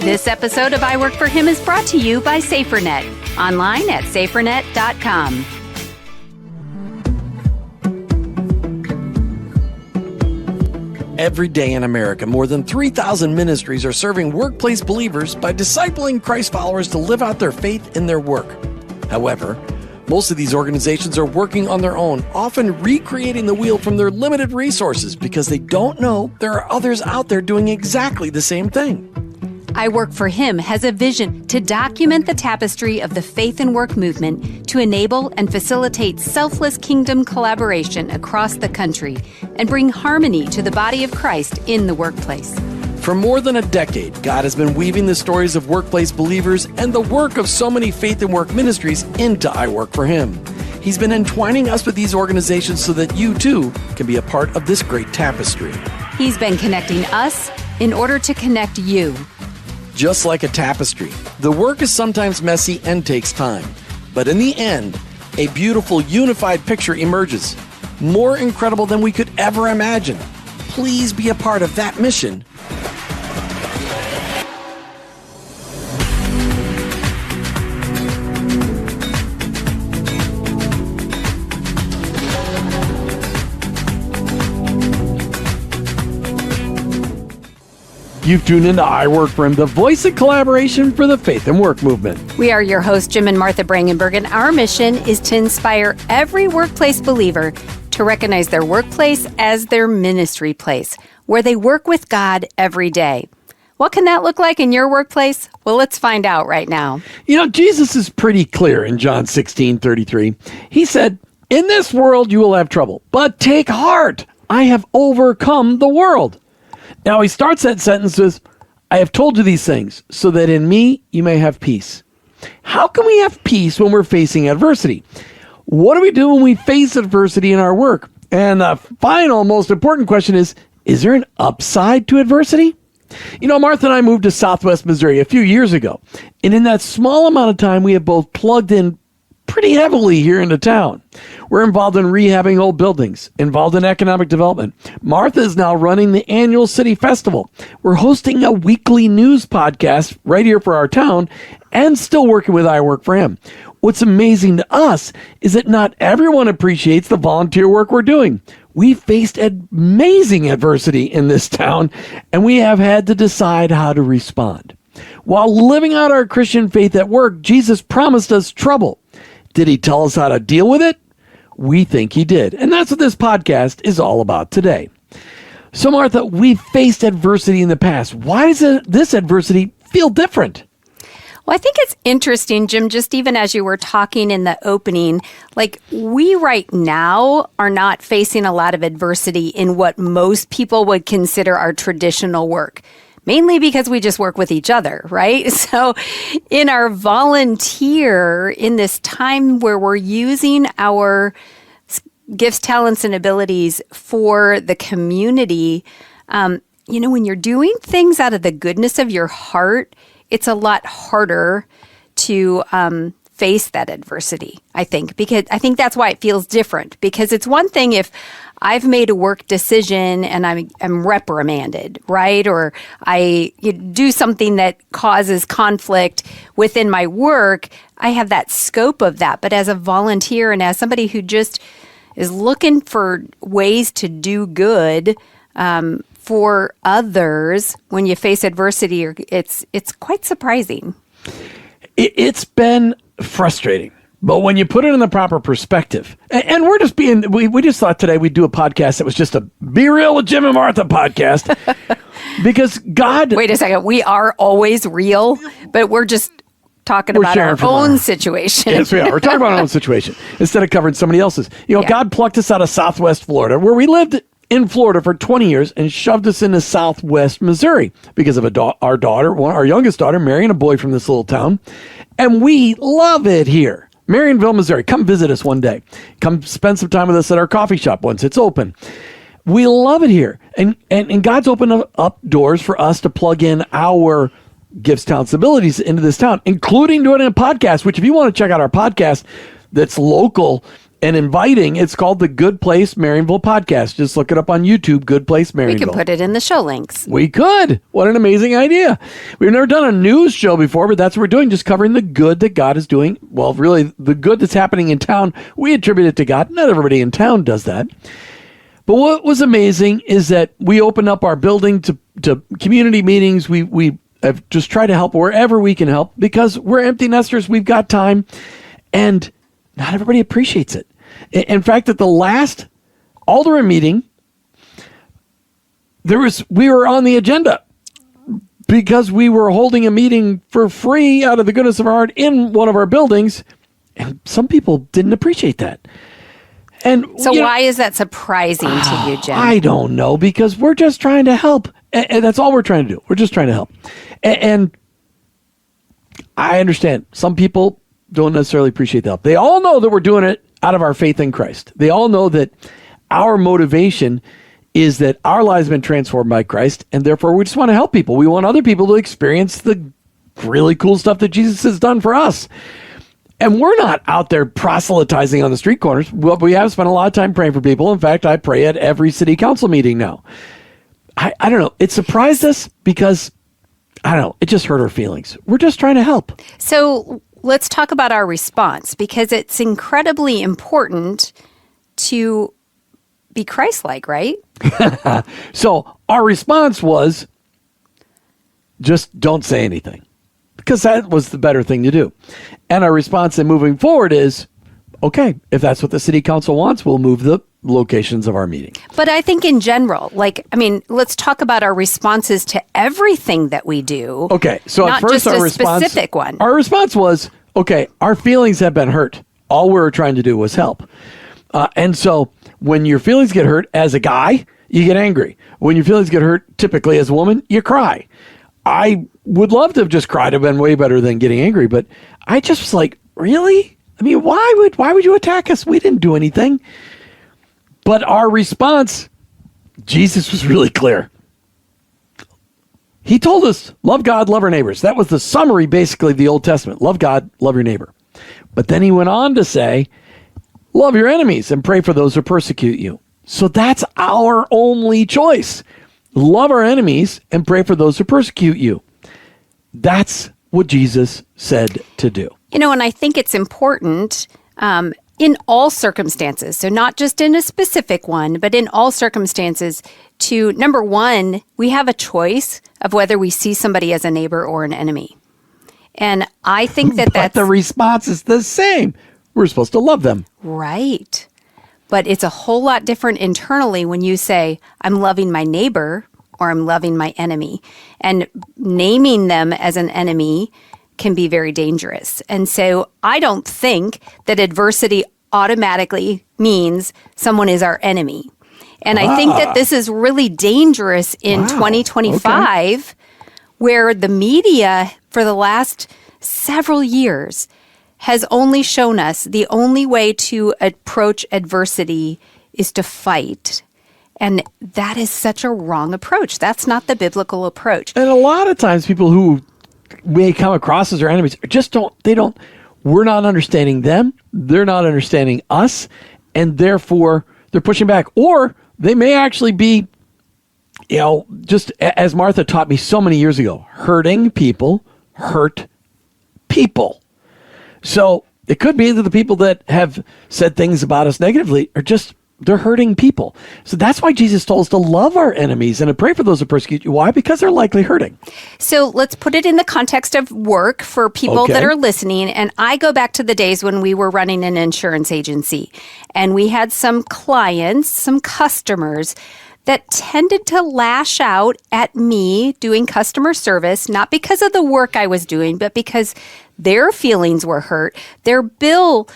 This episode of I Work for Him is brought to you by SaferNet, online at safernet.com. Every day in America, more than 3,000 ministries are serving workplace believers by discipling Christ followers to live out their faith in their work. However, most of these organizations are working on their own, often recreating the wheel from their limited resources because they don't know there are others out there doing exactly the same thing. I Work for Him has a vision to document the tapestry of the faith and work movement to enable and facilitate selfless kingdom collaboration across the country and bring harmony to the body of Christ in the workplace. For more than a decade, God has been weaving the stories of workplace believers and the work of so many faith and work ministries into I Work for Him. He's been entwining us with these organizations so that you, too, can be a part of this great tapestry. He's been connecting us in order to connect you. Just like a tapestry, the work is sometimes messy and takes time. But in the end, a beautiful, unified picture emerges, more incredible than we could ever imagine. Please be a part of that mission. You've tuned into I Work for Him, the voice of collaboration for the faith and work movement. We are your hosts, Jim and Martha Brangenberg, and our mission is to inspire every workplace believer to recognize their workplace as their ministry place, where they work with God every day. What can that look like in your workplace? Well, let's find out right now. You know, Jesus is pretty clear in John 16:33. He said, "In this world you will have trouble, but take heart. I have overcome the world." Now, he starts that sentence with, "I have told you these things so that in me you may have peace." How can we have peace when we're facing adversity? What do we do when we face adversity in our work? And the final, most important question is there an upside to adversity? You know, Martha and I moved to Southwest Missouri a few years ago. And in that small amount of time, we have both plugged in pretty heavily here into town. We're involved in rehabbing old buildings, involved in economic development. Martha is now running the annual city festival. We're hosting a weekly news podcast right here for our town and still working with I Work for Him. What's amazing to us is that not everyone appreciates the volunteer work we're doing. We faced amazing adversity in this town, and we have had to decide how to respond. While living out our Christian faith at work, Jesus promised us trouble. Did he tell us how to deal with it? We think he did. And that's what this podcast is all about today. So, Martha, we've faced adversity in the past. Why does this adversity feel different? Well, I think it's interesting, Jim, just even as you were talking in the opening, like we right now are not facing a lot of adversity in what most people would consider our traditional work. Mainly because we just work with each other, right? So in our volunteer, in this time where we're using our gifts, talents, and abilities for the community, when you're doing things out of the goodness of your heart, it's a lot harder to face that adversity, I think, because I think that's why it feels different. Because it's one thing if I've made a work decision and I'm reprimanded, right? Or I do something that causes conflict within my work. I have that scope of that. But as a volunteer and as somebody who just is looking for ways to do good for others, when you face adversity, it's quite surprising. It's been frustrating. But when you put it in the proper perspective, and we're just we just thought today we'd do a podcast that was just a Be Real with Jim and Martha podcast. Because God... Wait a second. We are always real, but we're just talking about our own situation. Yes, we are. We're talking about our own situation instead of covering somebody else's. God plucked us out of Southwest Florida, where we lived in Florida for 20 years, and shoved us into Southwest Missouri because of our youngest daughter, marrying a boy from this little town. And we love it here. Marionville, Missouri. Come visit us one day. Come spend some time with us at our coffee shop once it's open. We love it here. And God's opened up doors for us to plug in our gifts, talents, abilities into this town, including doing a podcast, which if you want to check out our podcast that's local and inviting. It's called the Good Place Marionville podcast. Just look it up on YouTube, Good Place Marionville. We can put it in the show links. We could. What an amazing idea. We've never done a news show before, but that's what we're doing, just covering the good that God is doing. Well, really, the good that's happening in town, we attribute it to God. Not everybody in town does that. But what was amazing is that we opened up our building to community meetings. We have just tried to help wherever we can help because we're empty nesters. We've got time, and not everybody appreciates it. In fact, at the last Alderman meeting, we were on the agenda because we were holding a meeting for free out of the goodness of our heart in one of our buildings, and some people didn't appreciate that. And so why is that surprising to you, Jim? I don't know, because we're just trying to help. And that's all we're trying to do. We're just trying to help. And I understand some people don't necessarily appreciate the help. They all know that we're doing it out of our faith in Christ. They all know that our motivation is that our lives have been transformed by Christ, and therefore we just want to help people. We want other people to experience the really cool stuff that Jesus has done for us. And we're not out there proselytizing on the street corners. Well, we have spent a lot of time praying for people. In fact, I pray at every city council meeting now. I don't know. It surprised us because, I don't know, it just hurt our feelings. We're just trying to help. So let's talk about our response, because it's incredibly important to be Christ-like, right? So our response was, just don't say anything. Because that was the better thing to do. And our response in moving forward is, okay, if that's what the city council wants, we'll move the locations of our meeting. But I think in general, let's talk about our responses to everything that we do. Okay, so not at first just our a response, specific one. Our response was, okay, our feelings have been hurt. All we were trying to do was help. And so when your feelings get hurt as a guy, you get angry. When your feelings get hurt, typically as a woman, you cry. I would love to have just cried. Have been way better than getting angry, but I just was like, really? I mean, why would you attack us? We didn't do anything. But our response, Jesus was really clear. He told us, love God, love our neighbors. That was the summary, basically, of the Old Testament. Love God, love your neighbor. But then he went on to say, love your enemies and pray for those who persecute you. So that's our only choice. Love our enemies and pray for those who persecute you. That's what Jesus said to do. You know, and I think it's important in all circumstances, so not just in a specific one, but in all circumstances to, number one, we have a choice of whether we see somebody as a neighbor or an enemy. And I think that But the response is the same. We're supposed to love them. Right. But it's a whole lot different internally when you say, I'm loving my neighbor or I'm loving my enemy. And naming them as an enemy can be very dangerous. And so I don't think that adversity automatically means someone is our enemy. And I think that this is really dangerous in 2025, where the media for the last several years has only shown us the only way to approach adversity is to fight. And that is such a wrong approach. That's not the biblical approach. And a lot of times people who may come across as our enemies just we're not understanding them. They're not understanding us. And therefore they're pushing back. Or they may actually be, just as Martha taught me so many years ago, hurting people hurt people. So it could be that the people that have said things about us negatively are they're hurting people. So that's why Jesus told us to love our enemies and to pray for those who persecute you. Why? Because they're likely hurting. So let's put it in the context of work for people that are listening. And I go back to the days when we were running an insurance agency, and we had some clients, some customers that tended to lash out at me doing customer service, not because of the work I was doing, but because their feelings were hurt. Their bill,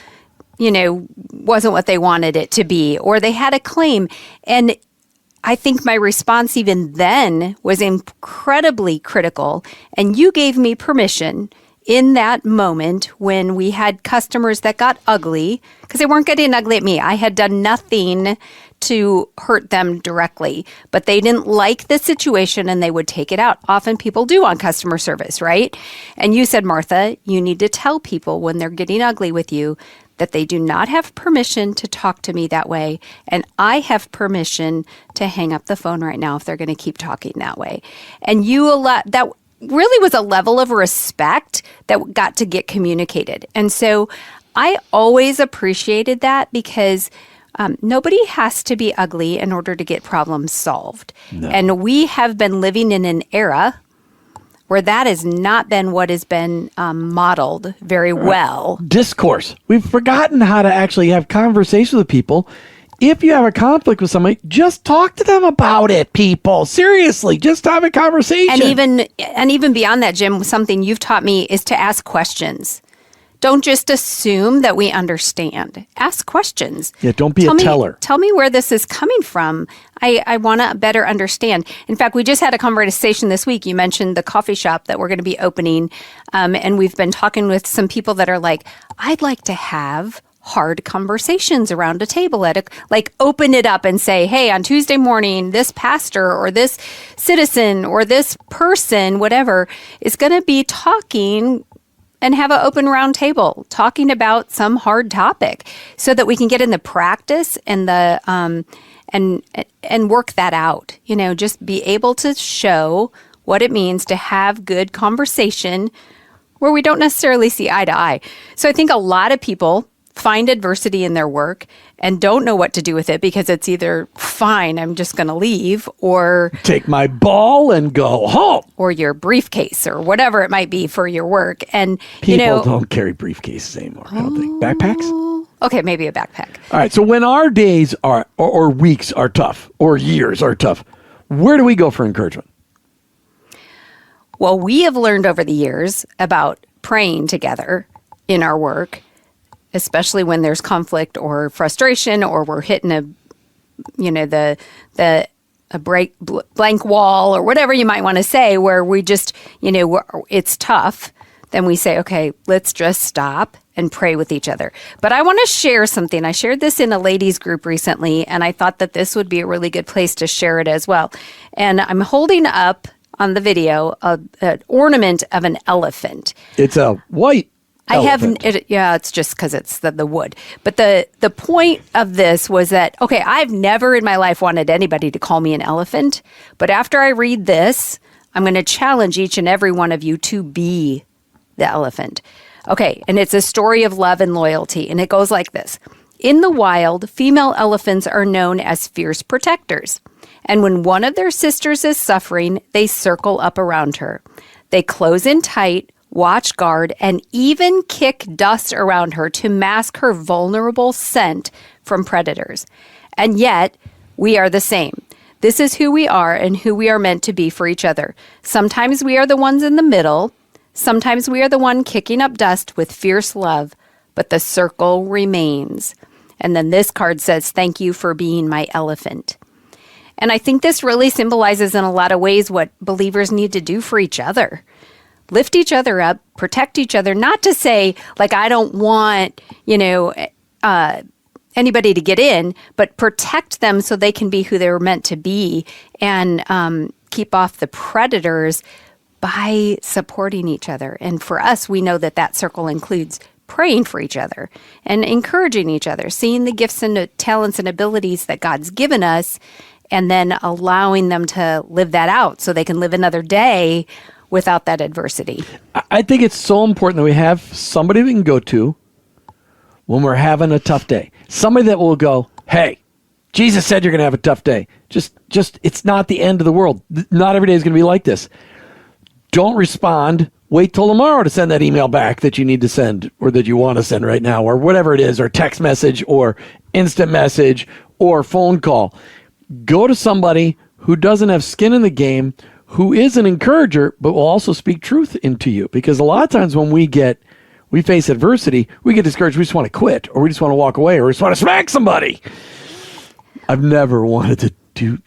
wasn't what they wanted it to be, or they had a claim. And I think my response even then was incredibly critical. And you gave me permission in that moment when we had customers that got ugly, because they weren't getting ugly at me. I had done nothing to hurt them directly, but they didn't like the situation and they would take it out. Often people do on customer service, right? And you said, Martha, you need to tell people when they're getting ugly with you that they do not have permission to talk to me that way, and I have permission to hang up the phone right now if they're going to keep talking that way. And that really was a level of respect that got to get communicated. And so I always appreciated that because nobody has to be ugly in order to get problems solved. No. And we have been living in an era where that has not been what has been modeled very well. Discourse. We've forgotten how to actually have conversations with people. If you have a conflict with somebody, just talk to them about it, people. Seriously, just have a conversation. And even beyond that, Jim, something you've taught me is to ask questions. Don't just assume that we understand. Ask questions. Yeah, don't be a teller. Tell me where this is coming from. I want to better understand. In fact, we just had a conversation this week. You mentioned the coffee shop that we're going to be opening. And we've been talking with some people that are like, I'd like to have hard conversations around a table open it up and say, hey, on Tuesday morning, this pastor or this citizen or this person, whatever, is going to be talking and have an open round table talking about some hard topic so that we can get in the practice and the and work that out. Just be able to show what it means to have good conversation where we don't necessarily see eye to eye. So I think a lot of people find adversity in their work and don't know what to do with it because it's either fine, I'm just going to leave, or take my ball and go home, or your briefcase or whatever it might be for your work. And people don't carry briefcases anymore. I don't think. Backpacks? Okay, maybe a backpack. All right. So when our days are or weeks are tough or years are tough, where do we go for encouragement? Well, we have learned over the years about praying together in our work, especially when there's conflict or frustration, or we're hitting a blank wall or whatever you might want to say, where we just, it's tough. Then we say, okay, let's just stop and pray with each other. But I want to share something. I shared this in a ladies group recently, and I thought that this would be a really good place to share it as well. And I'm holding up on the video an ornament of an elephant. It's a white elephant. It's just because it's the wood. But the point of this was that, okay, I've never in my life wanted anybody to call me an elephant. But after I read this, I'm going to challenge each and every one of you to be the elephant. Okay, and it's a story of love and loyalty. And it goes like this. In the wild, female elephants are known as fierce protectors. And when one of their sisters is suffering, they circle up around her. They close in tight, watch guard, and even kick dust around her to mask her vulnerable scent from predators. And yet, we are the same. This is who we are and who we are meant to be for each other. Sometimes we are the ones in the middle. Sometimes we are the one kicking up dust with fierce love, but the circle remains. And then this card says, thank you for being my elephant. And I think this really symbolizes in a lot of ways what believers need to do for each other. Lift each other up, protect each other, not to say, like, I don't want, anybody to get in, but protect them so they can be who they were meant to be, and keep off the predators by supporting each other. And for us, we know that circle includes praying for each other and encouraging each other, seeing the gifts and talents and abilities that God's given us, and then allowing them to live that out so they can live another day without that adversity. I think it's so important that we have somebody we can go to when we're having a tough day. Somebody that will go, hey, Jesus said you're going to have a tough day. Just it's not the end of the world. Not every day is going to be like this. Don't respond. Wait till tomorrow to send that email back that you need to send, or that you want to send right now, or whatever it is, or text message, or instant message, or phone call. Go to somebody who doesn't have skin in the game, who is an encourager, but will also speak truth into you. Because a lot of times when we face adversity, we get discouraged. We just want to quit, or we just want to walk away, or we just want to smack somebody. I've never wanted to do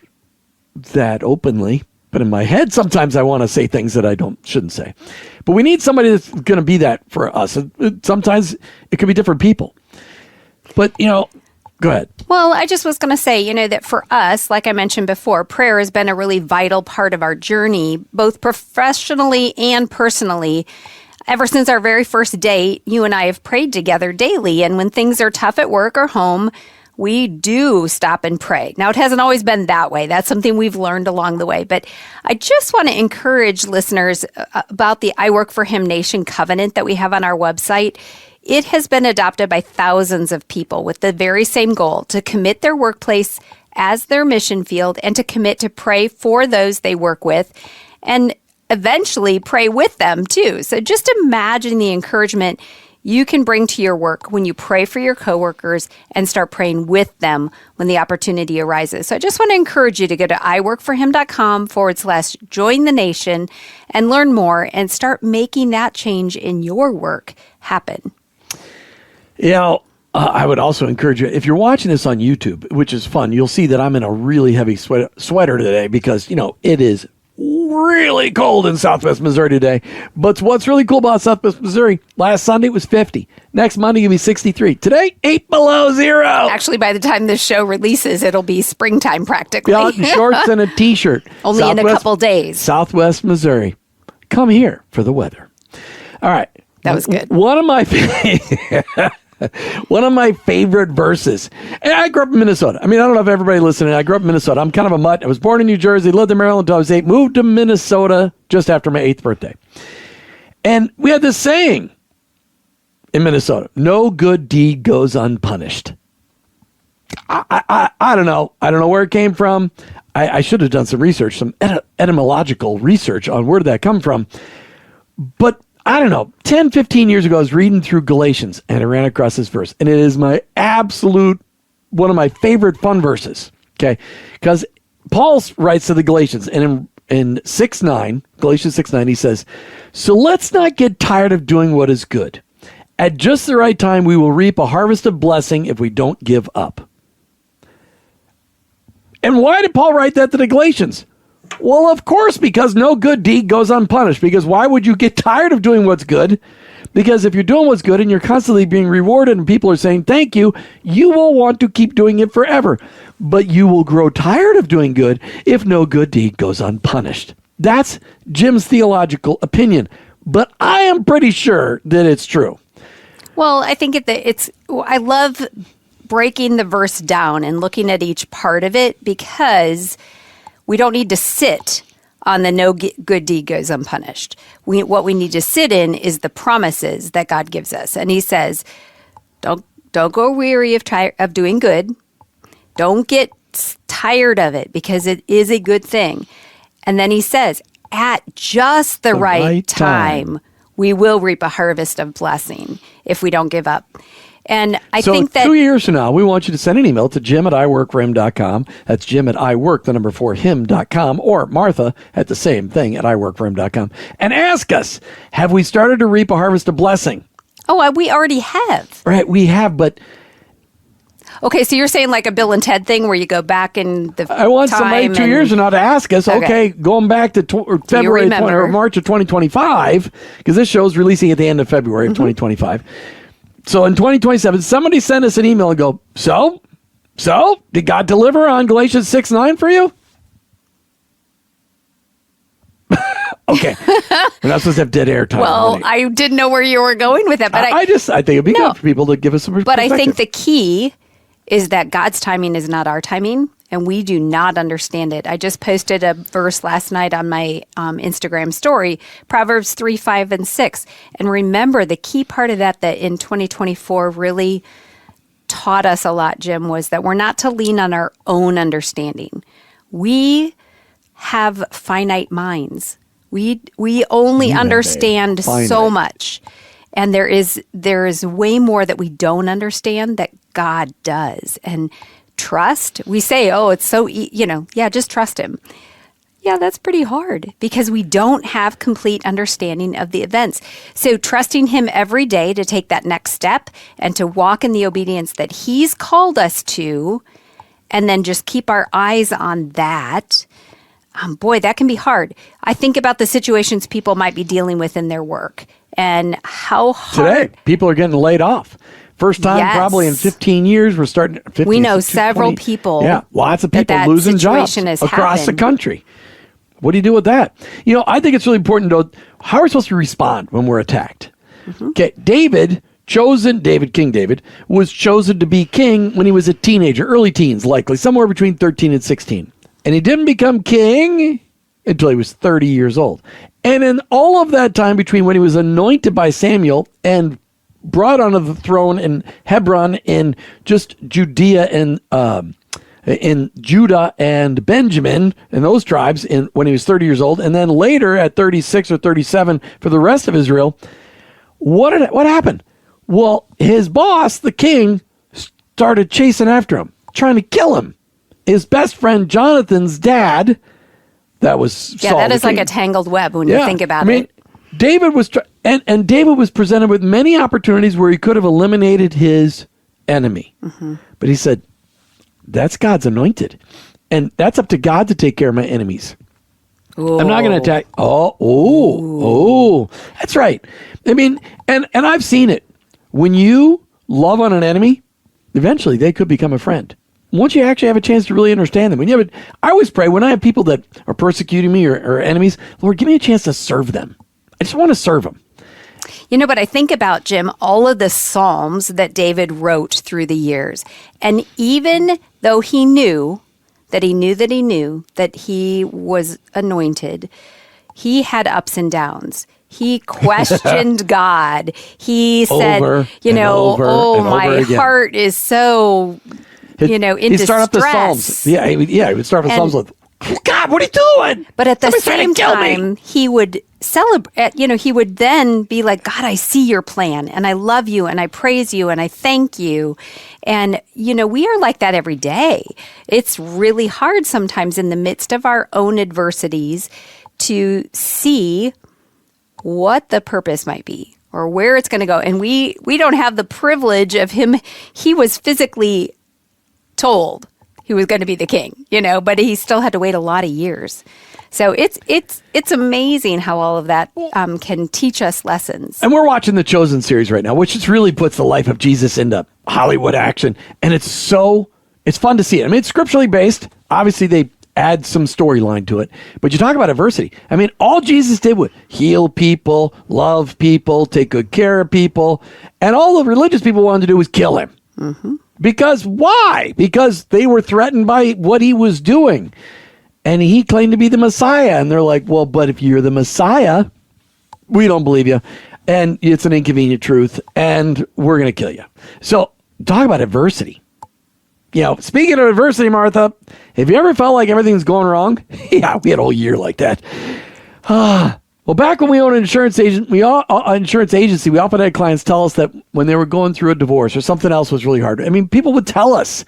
that openly, but in my head, sometimes I want to say things that I shouldn't say. But we need somebody that's going to be that for us. Sometimes it could be different people. But, go ahead. Well, I just was going to say, that for us, like I mentioned before, prayer has been a really vital part of our journey, both professionally and personally. Ever since our very first date, you and I have prayed together daily. And when things are tough at work or home, we do stop and pray. Now, it hasn't always been that way. That's something we've learned along the way. But I just want to encourage listeners about the I Work for Him Nation covenant that we have on our website. It has been adopted by thousands of people with the very same goal: to commit their workplace as their mission field and to commit to pray for those they work with and eventually pray with them too. So just imagine the encouragement you can bring to your work when you pray for your coworkers and start praying with them when the opportunity arises. So I just want to encourage you to go to iworkforhim.com/join the nation and learn more and start making that change in your work happen. I would also encourage you, if you're watching this on YouTube, which is fun, you'll see that I'm in a really heavy sweater today because, it is really cold in Southwest Missouri today. But what's really cool about Southwest Missouri, last Sunday it was 50. Next Monday it'll be 63. Today, 8 below zero. Actually, by the time this show releases, it'll be springtime practically. Out in shorts and a t-shirt. Only in a couple days. Southwest Missouri. Come here for the weather. All right. That was good. One of my favorite verses. And I grew up in Minnesota. I don't know if everybody listening, I grew up in Minnesota. I'm kind of a mutt. I was born in New Jersey, lived in Maryland until I was 8, moved to Minnesota just after my 8th birthday. And we had this saying in Minnesota: no good deed goes unpunished. I don't know. I don't know where it came from. I should have done some research, some etymological research on where did that come from. But I don't know, 10, 15 years ago, I was reading through Galatians and I ran across this verse. And it is one of my favorite fun verses, okay? Because Paul writes to the Galatians, and in 6:9, Galatians 6:9, he says, "So let's not get tired of doing what is good. At just the right time, we will reap a harvest of blessing if we don't give up." And why did Paul write that to the Galatians? Well, of course, because no good deed goes unpunished. Because why would you get tired of doing what's good? Because if you're doing what's good and you're constantly being rewarded and people are saying thank you, you will want to keep doing it forever. But you will grow tired of doing good if no good deed goes unpunished. That's Jim's theological opinion. But I am pretty sure that it's true. Well, I think I love breaking the verse down and looking at each part of it, because we don't need to sit on the no good deed goes unpunished. What we need to sit in is the promises that God gives us. And he says, don't go weary of doing good. Don't get tired of it, because it is a good thing. And then he says, at just the right time, we will reap a harvest of blessing if we don't give up. And I think that 2 years from now, we want you to send an email to jim@iworkforhim.com. That's jim@iwork4him.com, or Martha at the same thing at iworkforhim.com, and ask us, have we started to reap a harvest of blessing? Oh, we already have. Right, we have, but... Okay, so you're saying like a Bill and Ted thing where you go back in the I want somebody 2 years from now to ask us, okay going back to February or March of 2025, because this show is releasing at the end of February of 2025. So in 2027, somebody send us an email and go, so did God deliver on Galatians 6:9 for you? Okay. We're not supposed to have dead air time. Well, I didn't know where you were going with that, but I think it'd be good for people to give us some perspective. But I think the key is that God's timing is not our timing, and we do not understand it. I just posted a verse last night on my Instagram story, Proverbs 3, 5, and 6. And remember, the key part of that in 2024 really taught us a lot, Jim, was that we're not to lean on our own understanding. We have finite minds. We only understand so much. And there is way more that we don't understand that God does. And trust, we say, oh, it's so, just trust him. Yeah, that's pretty hard because we don't have complete understanding of the events. So trusting him every day to take that next step and to walk in the obedience that he's called us to, and then just keep our eyes on that. Boy, that can be hard. I think about the situations people might be dealing with in their work and how hard. Today, people are getting laid off. First time probably in 15 years. We're starting 15, we know several people. Yeah, lots of people losing jobs across the country. What do you do with that? I think it's really important to know how we're supposed to respond when we're attacked. Okay, King David, was chosen to be king when he was a teenager, early teens likely, somewhere between 13 and 16. And he didn't become king until he was 30 years old. And in all of that time between when he was anointed by Samuel and brought onto the throne in Hebron in just Judea and in Judah and Benjamin and those tribes when he was 30 years old, and then later at 36 or 37 for the rest of Israel, what happened? Well, his boss, the king, started chasing after him, trying to kill him. His best friend Jonathan's dad, that was Saul, that is like a tangled web when you think about it. David was and David was presented with many opportunities where he could have eliminated his enemy. But he said, that's God's anointed. And that's up to God to take care of my enemies. Ooh. I'm not going to attack. That's right. And I've seen it. When you love on an enemy, eventually they could become a friend. Once you actually have a chance to really understand them. I always pray when I have people that are persecuting me or enemies, Lord, give me a chance to serve them. I just want to serve them. But I think about, Jim, all of the Psalms that David wrote through the years. And even though he knew that he was anointed, he had ups and downs. He questioned God. He said, my heart is so, in he'd start up the Psalms. Yeah, he would start the Psalms with, God, what are you doing? But at the same time, he would celebrate, he would then be like, God, I see your plan and I love you and I praise you and I thank you. And, we are like that every day. It's really hard sometimes in the midst of our own adversities to see what the purpose might be or where it's going to go. And we don't have the privilege of him. He was physically told he was going to be the king, but he still had to wait a lot of years. So it's amazing how all of that can teach us lessons. And we're watching the Chosen series right now, which just really puts the life of Jesus into Hollywood action. And it's fun to see it. It's scripturally based. Obviously, they add some storyline to it. But you talk about adversity. All Jesus did was heal people, love people, take good care of people. And all the religious people wanted to do was kill him. Mm-hmm. Because why? Because they were threatened by what he was doing. And he claimed to be the Messiah. And they're like, well, but if you're the Messiah, we don't believe you. And it's an inconvenient truth. And we're going to kill you. So talk about adversity. Speaking of adversity, Martha, have you ever felt like everything's going wrong? Yeah, we had a whole year like that. Well, back when we owned an insurance agency, we often had clients tell us that when they were going through a divorce or something else was really hard. People would tell us.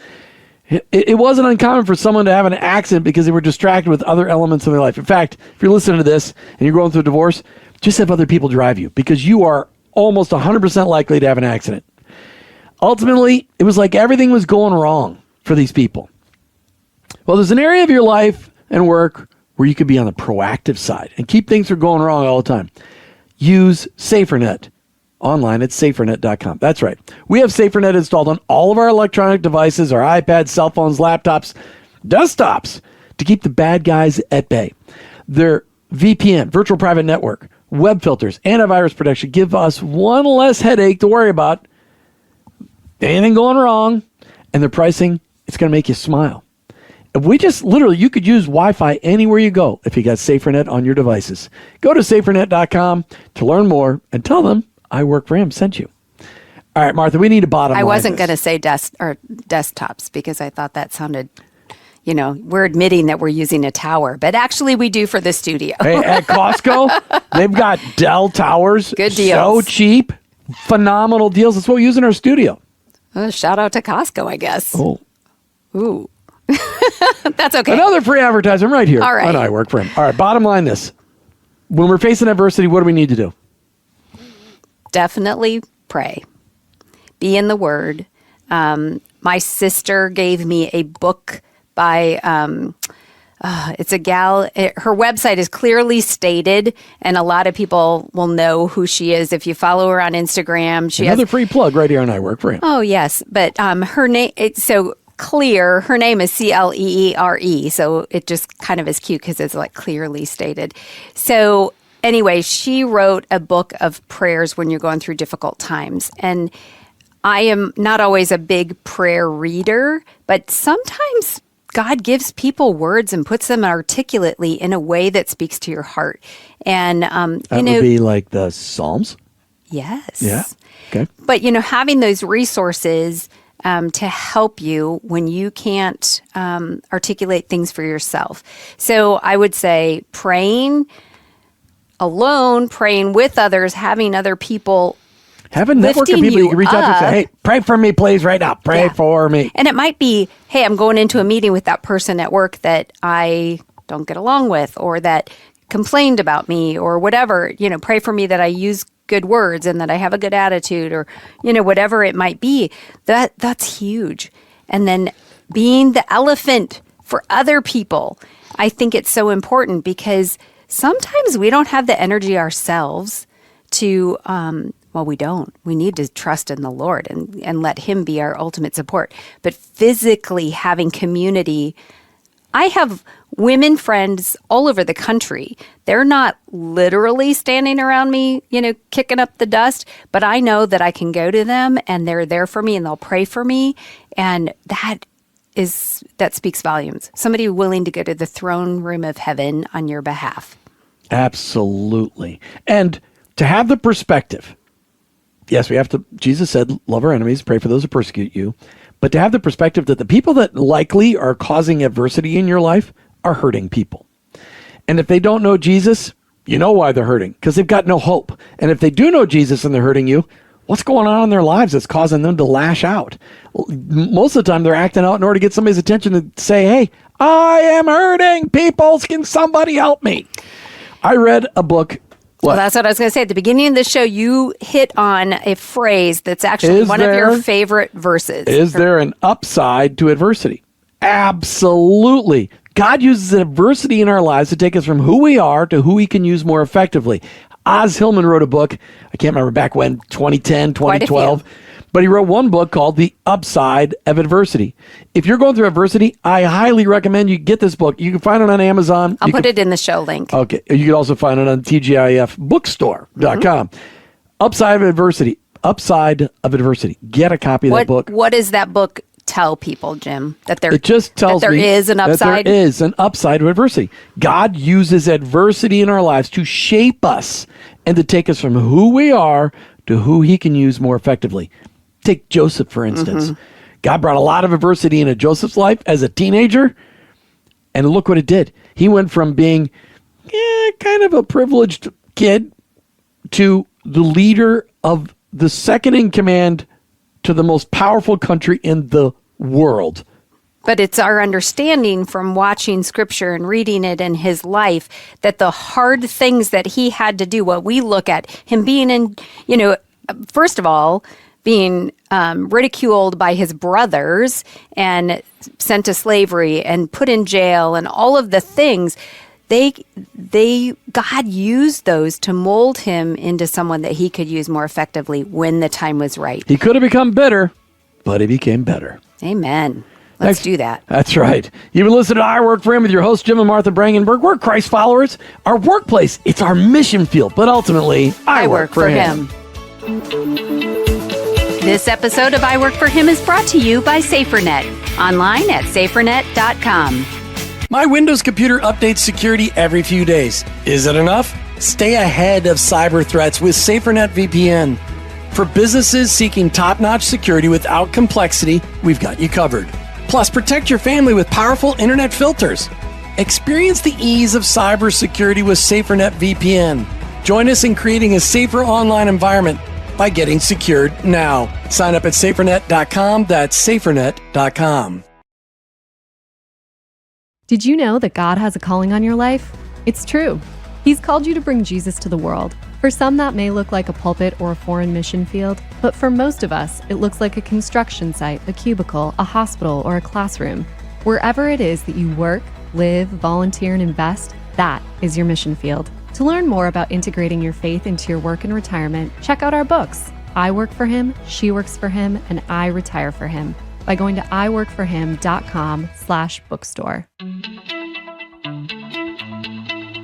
It wasn't uncommon for someone to have an accident because they were distracted with other elements of their life. In fact, if you're listening to this and you're going through a divorce, just have other people drive you because you are almost 100% likely to have an accident. Ultimately, it was like everything was going wrong for these people. Well, there's an area of your life and work where you could be on the proactive side and keep things from going wrong all the time. Use SaferNet. Online at safernet.com. That's right. We have SaferNet installed on all of our electronic devices, our iPads, cell phones, laptops, desktops, to keep the bad guys at bay. Their VPN, virtual private network, web filters, antivirus protection give us one less headache to worry about. Anything going wrong, and their pricing, it's going to make you smile. We just literally, you could use Wi-Fi anywhere you go if you got SaferNet on your devices. Go to safernet.com to learn more and tell them I Work for Him sent you. All right, Martha, we need a bottom line. I wasn't going to say desktops because I thought that sounded, we're admitting that we're using a tower, but actually we do for the studio. Hey, at Costco, they've got Dell towers. Good deals. So cheap. Phenomenal deals. That's what we use in our studio. Shout out to Costco, I guess. Oh. Ooh. That's okay. Another free advertisement right here. All right. On I Work for Him. All right, bottom line this. When we're facing adversity, what do we need to do? Definitely pray. Be in the Word. My sister gave me a book by, it's a gal. Her website is clearly stated, and a lot of people will know who she is if you follow her on Instagram. Another free plug right here on I Work for Him. Oh, yes. But her name, so Clear. Her name is Cleere. So it just kind of is cute because it's like clearly stated. So anyway, she wrote a book of prayers when you're going through difficult times. And I am not always a big prayer reader, but sometimes God gives people words and puts them articulately in a way that speaks to your heart. And, that would be like the Psalms? Yes. Yeah. Okay. But, having those resources to help you when you can't articulate things for yourself. So I would say praying alone, praying with others, having other people have a network of people you can reach out to and say, hey, pray for me, please, right now. Pray for me. And it might be, hey, I'm going into a meeting with that person at work that I don't get along with or that complained about me or whatever. Pray for me that I use good words and that I have a good attitude or, whatever it might be. That's huge. And then being the elephant for other people, I think it's so important because sometimes we don't have the energy ourselves to, we don't. We need to trust in the Lord and let Him be our ultimate support. But physically having community, I have women friends all over the country. They're not literally standing around me, kicking up the dust, but I know that I can go to them and they're there for me and they'll pray for me. And that speaks volumes. Somebody willing to go to the throne room of heaven on your behalf. Absolutely. And to have the perspective, yes, we have to, Jesus said, love our enemies, pray for those who persecute you. But to have the perspective that the people that likely are causing adversity in your life are hurting people. And if they don't know Jesus, you know why they're hurting, because they've got no hope. And if they do know Jesus and they're hurting you, what's going on in their lives that's causing them to lash out? Most of the time they're acting out in order to get somebody's attention to say, hey, I am hurting people. Can somebody help me? I read a book. Well, that's what I was going to say. At the beginning of the show, you hit on a phrase that's actually one of your favorite verses. Is there an upside to adversity? Absolutely. God uses adversity in our lives to take us from who we are to who He can use more effectively. Oz Hillman wrote a book, I can't remember back when, 2010, 2012, but he wrote one book called The Upside of Adversity. If you're going through adversity, I highly recommend you get this book. You can find it on Amazon. I'll put it in the show link. Okay. You can also find it on TGIFbookstore.com. Upside of Adversity. Upside of Adversity. Get a copy of that book. What does that book tell people, Jim? That there, it just tells that there me is an upside? That there is an upside to adversity. God uses adversity in our lives to shape us and to take us from who we are to who He can use more effectively. Take Joseph, for instance. God brought a lot of adversity into Joseph's life as a teenager, and look what it did. He went from being kind of a privileged kid to the leader of the second in command to the most powerful country in the world. But it's our understanding from watching Scripture and reading it in his life that the hard things that he had to do, what we look at, him being in, first of all, being ridiculed by his brothers and sent to slavery and put in jail and all of the things, God used those to mold him into someone that He could use more effectively when the time was right. He could have become bitter, but he became better. Amen. Let's do that. That's right. You've been listening to I Work for Him with your host, Jim and Martha Brangenberg. We're Christ followers. Our workplace, it's our mission field, but ultimately, I work for him. This episode of I Work for Him is brought to you by SaferNet, online at safernet.com. My Windows computer updates security every few days. Is it enough? Stay ahead of cyber threats with SaferNet VPN. For businesses seeking top-notch security without complexity, we've got you covered. Plus, protect your family with powerful internet filters. Experience the ease of cybersecurity with SaferNet VPN. Join us in creating a safer online environment by getting secured now. Sign up at safernet.com. That's safernet.com. Did you know that God has a calling on your life? It's true. He's called you to bring Jesus to the world. For some, that may look like a pulpit or a foreign mission field, but for most of us, it looks like a construction site, a cubicle, a hospital, or a classroom. Wherever it is that you work, live, volunteer, and invest, that is your mission field. To learn more about integrating your faith into your work and retirement, check out our books, I Work for Him, She Works for Him, and I Retire for Him. by going to iworkforhim.com/bookstore.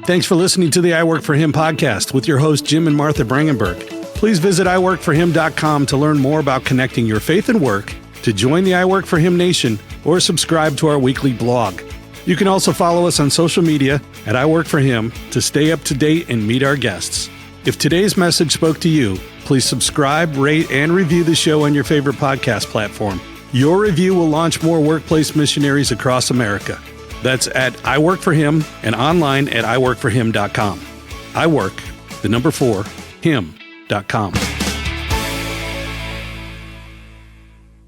Thanks for listening to the I Work For Him podcast with your hosts, Jim and Martha Brangenberg. Please visit iworkforhim.com to learn more about connecting your faith and work, to join the I Work For Him Nation, or subscribe to our weekly blog. You can also follow us on social media at I Work For Him to stay up to date and meet our guests. If today's message spoke to you, please subscribe, rate, and review the show on your favorite podcast platform. Your review will launch more workplace missionaries across America. That's at I Work For Him and online at iworkforhim.com. I work, the number 4, him.com.